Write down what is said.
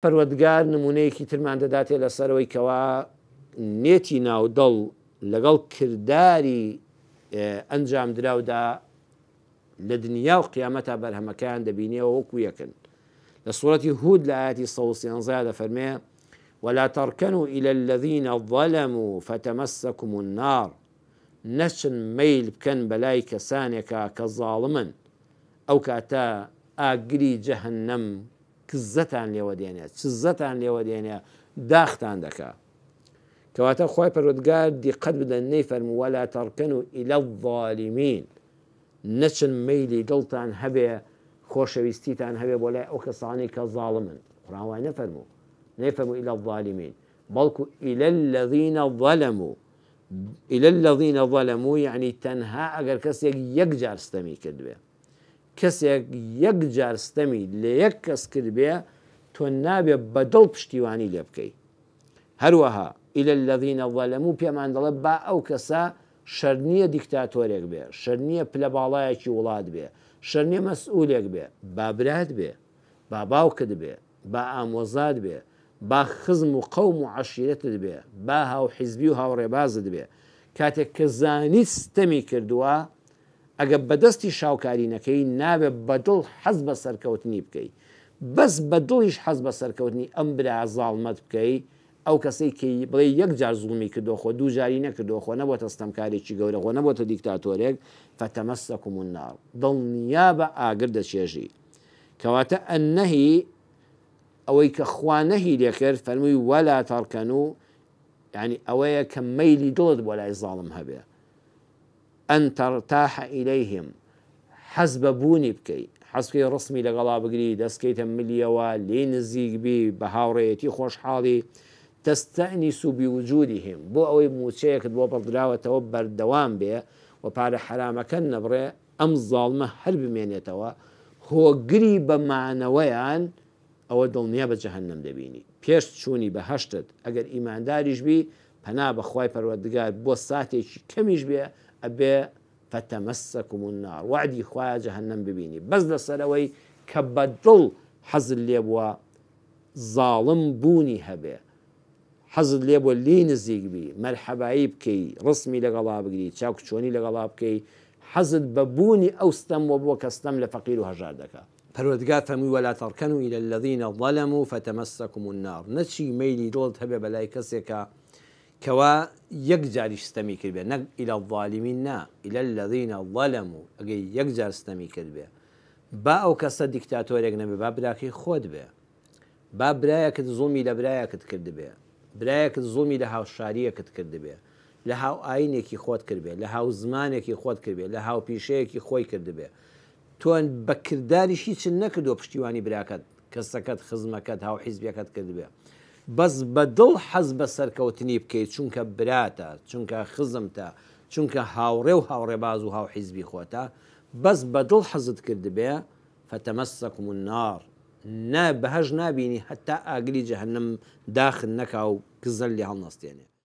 پەروەردگار نمونەیەکی ترمان دەداتێ لەسەرەوەی کەوا نێتی ناودڵ لەگەڵ کردداری ئەنجام دراودا لە دنیا و قیامەتا بەرهەمەکان دەبینێەوە وەکو یەکن. لە سوورەتی هود لە ئاەتی 113 دەفەرمێ ولا تركنوا إلى الذين ظلموا فتمسكم النار نەچن مەیل بکەن بەلای کەسانێکە کە زاڵمن ئەو کاتە ئاگری جەهەنەم کزەتان لێوە دێنێ چزەتان لێوە دێنێ داختان دەکا. کەواتە خۆی پەروەردگار دیقەت بدەن نەیفەرموو ولا تركنوا إلى الظالمين نەچن مەیلی دڵتان هەبێ خۆشەویستیتان هەبێ بۆ لای ئەو کەسانی کە زاڵمن. قورئان وای نەفەرموو إلى الظالمين بەڵکو إلى الذين ظلموا إلى الذين ظلموا يعني تەنها ئەگەر کەسێک یەک جار ستەمی کرد بێ کەسێک یەک جار ستەمی لە یەک کەس کرد بێ تۆ نابێ بەدڵ پشتیوانی لێ بکەی. هەروەها إلى الذين ظلموا پێمان دەڵێ با ئەو کەسە شەر نییە دیکتاتۆرێک بێ، شەر نییە پلە باڵایەکی وڵات بێ، شەر نییە مەسئولێک بێ، با برات بێ، با باوکت بێ، با ئامۆزات بێ، با خزم و قەوم و عەشیرەتت بێ، با هاو حیزبی و هاوڕێبازت بێ. کاتێک کە زانیت ستەمی کردووە ئەگە بەدەستی شاوکاری نەکەی نابێت بەدڵ حەز بە سەرکەوتنی بکەی، بەس بەدڵیش حەز بە سەرکەوتنی ئەم برا زاڵمەت بکەی ئەو کەسەی کە بڵێ یەک جار زوڵمی کردۆ خۆ دوو جاری نەکردۆ خۆ نەبووە ستەمکارێکی گەورە خۆ نەبووە دیکتاتۆرێک فتەمەسەکم النار دڵنیا بە ئاگر دەچێژی. کەواتە ئەننەهی ئەوەی کە خوا نەهی لێکرد فەرمووی وەلا تەرکەنوو یعنی ئەوەیە کە مەیلی دڵت بۆ لای زاڵم هەبێ ئەن تەرتاح ئیلەیهم حەز بە بوونی بکەی، حەز بکەی ڕسمی لەگەڵا بگری، دەستکەیتە ملیەوە لێی نزیک بی بە هاوڕێیەتی خۆشحاڵی تەستەئنیس بوجودهم بۆ ئەوەی موچەیەکت بۆ بەڵدراوەتەوە بەردەوام بێ و پارە حرامەکە نەبڕێ ئەم زاڵمە هەر بمێنێتەوە هۆگری بە معنەوەیان ئەوە دڵنیا بە جەهەنەم دەبینی. پێش چوونی بە هەشتت ئەگەر ئیمانداریش بی پەنا بەخوای پەروەردگار بۆ ساتێکی کەمیش بێ ئەبێ فتەمەسەکم النار وعدی خوایە جەهەنەم ببینی بەس لەسەرەوەی کە بەدڵ حەزت لێ بووە زاڵم بوونی هەبێ، حەزت لێ بۆ لی نزیک بی، مەرحەبایی بکەی، ڕسمی لەگەڵا بگری، چاوکچۆنی لەگەڵا بکەی، حەزت بە بوونی ئەو ستەم بۆ کەستەم لە فەقیر و هەژار دەکات. پەروەردگار فەرمووی وەلا تەرکەنوا إلى الذين ظلموا فتمسكم النار نەچی مەیلی دڵت هەبێ بەلای کەسێکە کەوا یەک جاریش ستەمی کرد بێ، نەک إلى الظالمين نا إلى الذين ظلموا ئەگەی یەک جار ستەمی کرد بێ با ئەو کەسە دیکتاتۆرێک نەبێ، با براکەی خۆت بێ، با برایەکت زوڵمی لە برایەکت کرد بێ، برایەکت زوڵمی لە هاوشاریەکت کرد بێ، لە هاو ئاینێکی خۆت کرد بێ، لە هاو زمانێکی خۆت کرد بێ، لە هاو پیشەیەکی خۆی کرد بێ، تۆ بە کردداریش هیچ نەکردو پشتیوانی براکەت، کەسەکەت، خزمەکەت، هاو حیزبیەکەت کرد بێ، بەس بەدڵ حەز بە سەرکەوتنی بکەیت چونکە براتە، چونکە خزمتە، چونکە هاوڕێ و هاوڕێباز و هاو حیزبی خۆتە، بەس بەدڵ حەزت کرد بێ فتەمەسەکم النار بەهەژ نابینی هەتا ئاگری جەهەنەم داخل نەکا و کزەل لێ هەڵنەستێنێ.